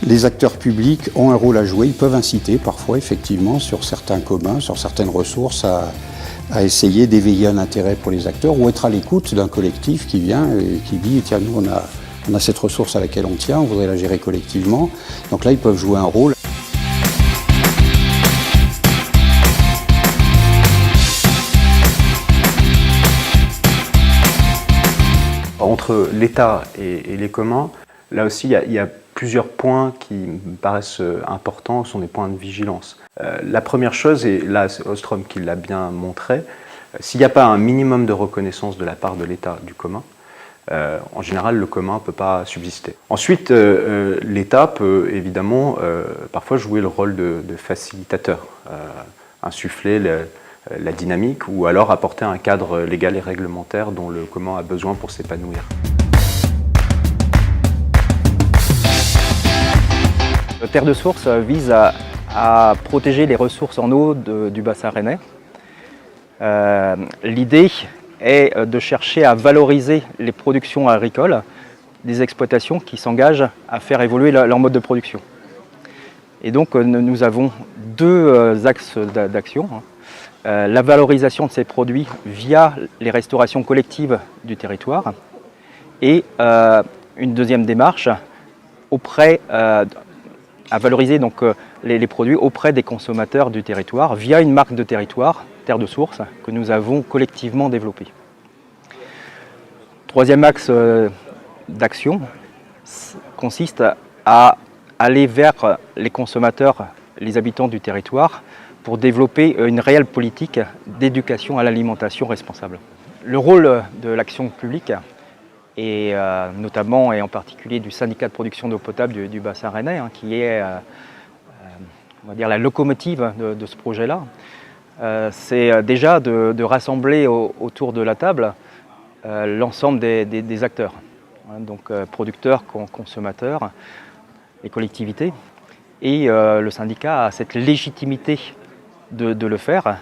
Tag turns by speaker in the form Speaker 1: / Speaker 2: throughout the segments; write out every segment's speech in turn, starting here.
Speaker 1: Les acteurs publics ont un rôle à jouer, ils peuvent inciter parfois effectivement sur certains communs, sur certaines ressources à essayer d'éveiller un intérêt pour les acteurs ou être à l'écoute d'un collectif qui vient et qui dit tiens nous on a cette ressource à laquelle on tient, on voudrait la gérer collectivement. Donc là ils peuvent jouer un rôle.
Speaker 2: Entre l'État et les communs, là aussi il y a plusieurs points qui me paraissent importants, sont des points de vigilance. La première chose, et là c'est Ostrom qui l'a bien montré, s'il n'y a pas un minimum de reconnaissance de la part de l'État du commun, en général le commun ne peut pas subsister. Ensuite, l'État peut évidemment parfois jouer le rôle de facilitateur, insuffler la dynamique ou alors apporter un cadre légal et réglementaire dont le commun a besoin pour s'épanouir.
Speaker 3: Terre de Source vise à protéger les ressources en eau du bassin rennais. L'idée est de chercher à valoriser les productions agricoles des exploitations qui s'engagent à faire évoluer leur mode de production. Et donc nous avons deux axes d'action. La valorisation de ces produits via les restaurations collectives du territoire et une deuxième démarche à valoriser donc, les produits auprès des consommateurs du territoire via une marque de territoire, Terre de Source, que nous avons collectivement développée. Troisième axe d'action consiste à aller vers les consommateurs, les habitants du territoire, pour développer une réelle politique d'éducation à l'alimentation responsable. Le rôle de l'action publique, et notamment et en particulier du syndicat de production d'eau potable du bassin rennais, qui est on va dire la locomotive de ce projet-là, c'est déjà de rassembler autour de la table l'ensemble des acteurs, donc producteurs, consommateurs, les collectivités, et le syndicat a cette légitimité de le faire.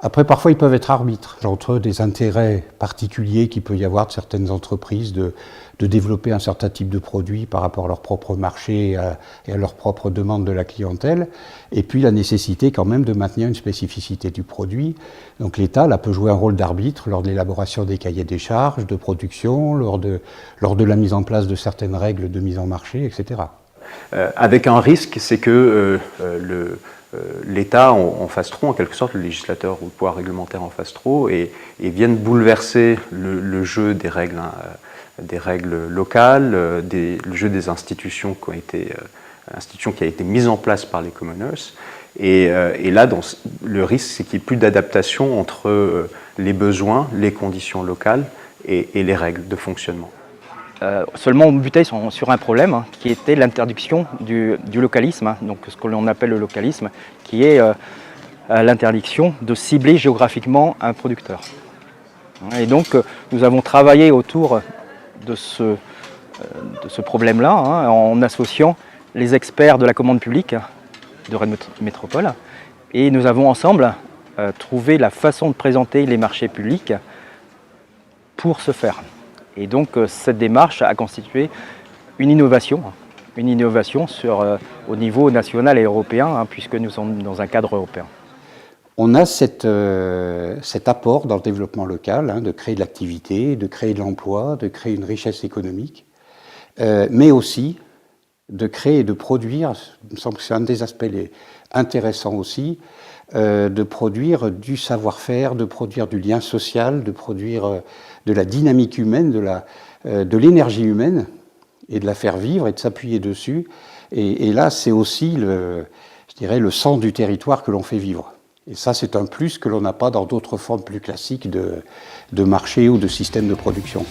Speaker 1: Après, parfois, ils peuvent être arbitres entre des intérêts particuliers qu'il peut y avoir de certaines entreprises de développer un certain type de produit par rapport à leur propre marché et à leur propre demande de la clientèle, et puis la nécessité quand même de maintenir une spécificité du produit. Donc l'État là, peut jouer un rôle d'arbitre lors de l'élaboration des cahiers des charges, de production, lors de la mise en place de certaines règles de mise en marché, etc.
Speaker 2: Avec un risque, c'est que l'État en fasse trop, en quelque sorte, le législateur ou le pouvoir réglementaire en fasse trop et vienne bouleverser le jeu des règles locales, le jeu des institutions qui a été mise en place par les commoners. Et là, le risque, c'est qu'il n'y ait plus d'adaptation entre les besoins, les conditions locales et les règles de fonctionnement.
Speaker 3: Seulement on butait sur un problème qui était l'interdiction du localisme, donc ce que l'on appelle le localisme, qui est l'interdiction de cibler géographiquement un producteur. Et donc nous avons travaillé autour de ce problème-là en associant les experts de la commande publique de Rennes Métropole et nous avons ensemble trouvé la façon de présenter les marchés publics pour ce faire. Et donc cette démarche a constitué une innovation au niveau national et européen, puisque nous sommes dans un cadre européen.
Speaker 1: On a cet apport dans le développement local, de créer de l'activité, de créer de l'emploi, de créer une richesse économique, mais aussi de créer et de produire, il me semble que c'est un des aspects intéressants aussi, de produire du savoir-faire, de produire du lien social, de produire de la dynamique humaine, de l'énergie humaine, et de la faire vivre et de s'appuyer dessus. Et là, c'est aussi, je dirais, le sang du territoire que l'on fait vivre. Et ça, c'est un plus que l'on n'a pas dans d'autres formes plus classiques de marché ou de système de production.